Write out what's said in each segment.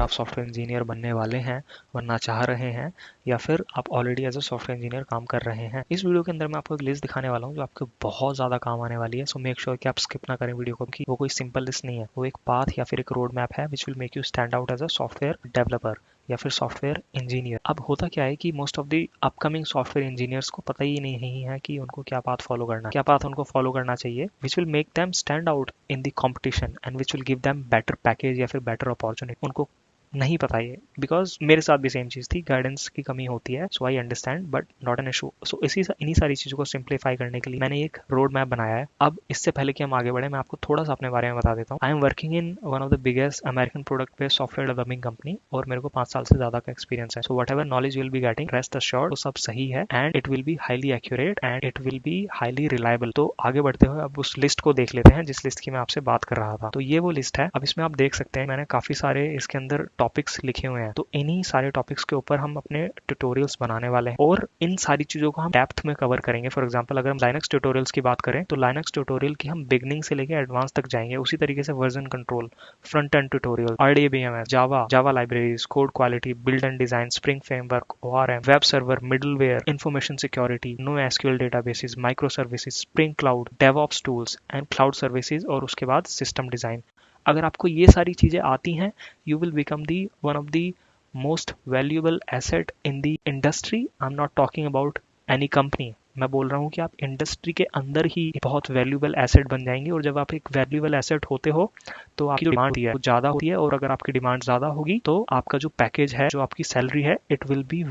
आप software engineer बनने वाले हैं, बनना चाह रहे हैं, या फिर आप already as a software engineer काम कर रहे हैं। इस वीडियो के अंदर मैं आपको एक लिस्ट दिखाने वाला हूँ जो आपको बहुत ज़्यादा काम आने वाली है। सो मेक श्योर कि आप स्किप ना करें वीडियो को, कि वो कोई सिंपल लिस्ट नहीं है, वो एक पाथ या फिर एक रोड मैप है which will make you stand out as a software developer या फिर सॉफ्टवेयर इंजीनियर। अब होता क्या है कि most of the upcoming software engineers को पता ही नहीं है कि उनको क्या पाथ फॉलो करना, क्या पाथ उनको फॉलो करना चाहिए विच will make them stand out in the competition and which will give them better package या फिर बेटर अपॉर्चुनिटी। उनको नहीं पता ये, बिकॉज मेरे साथ भी सेम चीज़ थी, गाइडेंस की कमी होती है। So I understand, but not an issue. So इन्हीं सारी चीज़ों को सिंप्लीफाई करने के लिए मैंने एक रोड मैप बनाया है। अब इससे पहले कि हम आगे बढ़े, मैं आपको थोड़ा सा अपने बारे में बता देता हूँ। I am working in one of the biggest American product based software developing company, और मेरे को 5 साल से ज़्यादा का एक्सपीरियंस है। So what ever knowledge will be getting, rest assured, वो सब सही है and it will be highly accurate and it will be highly reliable. तो आगे बढ़ते हुए अब उस लिस्ट को देख लेते हैं जिस लिस्ट की मैं आपसे बात कर रहा था। तो ये वो लिस्ट है। अब इसमें आप देख सकते हैं मैंने काफ़ी सारे इसके अंदर टॉपिक्स लिखे हुए हैं। तो इन्हीं सारे टॉपिक्स के ऊपर हम अपने ट्यूटोरियल्स बनाने वाले हैं और इन सारी चीजों को हम डेप्थ में कवर करेंगे। फॉर एग्जांपल अगर हम लाइनक्स ट्यूटोरियल्स की बात करें तो लाइनक्स ट्यूटोरियल की हम बिगनिंग से लेकर एडवांस तक जाएंगे। उसी तरीके से version control, front end tutorial, RDBMS, Java libraries, code quality, build and design, spring framework, ORM, web server, middleware, information security, no SQL databases, micro services, spring cloud, DevOps tools and cloud services, और उसके बाद system design. अगर आपको ये सारी चीजें आती हैं, you will become the one of the most valuable asset in the industry. I'm not talking about any company. मैं बोल रहा हूँ कि आप इंडस्ट्री के अंदर ही बहुत वैल्यूएबल एसेट बन जाएंगे। और जब आप एक वैल्यूएबल एसेट होते हो तो आपकी जो डिमांड है वो ज़्यादा होती है, और अगर आपकी डिमांड ज़्यादा होगी तो आपका जो पैकेज है, जो आपकी सैलरी है, it will be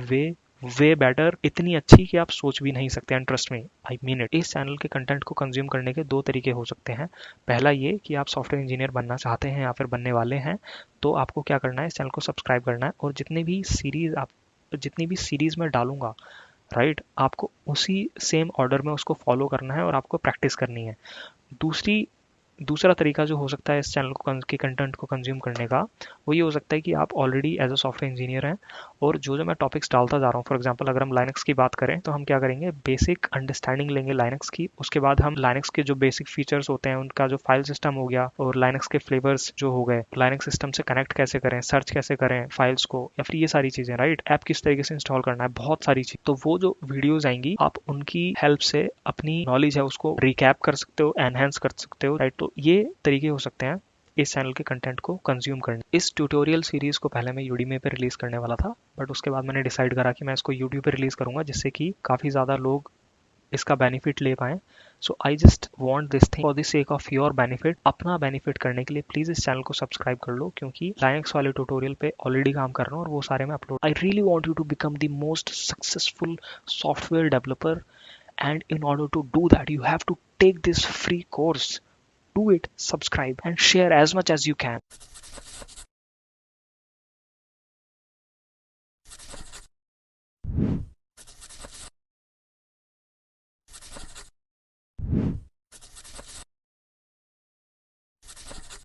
way better, इतनी अच्छी कि आप सोच भी नहीं सकते हैं। ट्रस्ट में, आई मीन इट। इस चैनल के कंटेंट को कंज्यूम करने के 2 तरीके हो सकते हैं। पहला ये कि आप सॉफ्टवेयर इंजीनियर बनना चाहते हैं या फिर बनने वाले हैं, तो आपको क्या करना है, इस चैनल को सब्सक्राइब करना है, और जितनी भी सीरीज में डालूंगा, राइट, आपको उसी सेम ऑर्डर में उसको फॉलो करना है और आपको प्रैक्टिस करनी है। दूसरा तरीका जो हो सकता है इस चैनल के कंटेंट को कंज्यूम करने का, वो ये हो सकता है कि आप already as a software engineer हैं, और जो मैं टॉपिक्स डालता जा रहा हूँ, फॉर एग्जांपल अगर हम लाइनक्स की बात करें तो हम क्या करेंगे, बेसिक अंडरस्टैंडिंग लेंगे लाइनक्स की। उसके बाद हम लाइनक्स के जो बेसिक फीचर्स होते हैं, उनका जो फाइल सिस्टम हो गया, और लाइनक्स के फ्लेवर्स जो हो गए, लाइनक्स सिस्टम से कनेक्ट कैसे करें, सर्च कैसे करें फाइल्स को, या फिर ये सारी चीजें, राइट, ऐप किस तरीके से इंस्टॉल करना है, बहुत सारी चीज। तो वो जो वीडियोज आएंगी, आप उनकी हेल्प से अपनी नॉलेज है उसको रिकैप कर सकते हो, एनहेंस कर सकते हो, राइट। तो ये तरीके हो सकते हैं इस चैनल के कंटेंट को कंज्यूम करने। इस ट्यूटोरियल सीरीज को पहले मैं यूडीमी पे रिलीज करने वाला था, बट उसके बाद मैंने डिसाइड करा कि मैं इसको यूट्यूब पे रिलीज करूंगा, जिससे कि काफी ज्यादा लोग इसका बेनिफिट ले पाएं। So I just want this thing for the sake of your benefit. अपना बेनिफिट करने के लिए प्लीज इस चैनल को सब्सक्राइब कर लो, क्योंकि लाइनक्स वाले ट्यूटोरियल पे ऑलरेडी काम कर रहा हूँ और वो सारे मैं upload. I really want you to become the most successful software developer, and in order to do that you have to take this free course. Do it, subscribe and share as much as you can.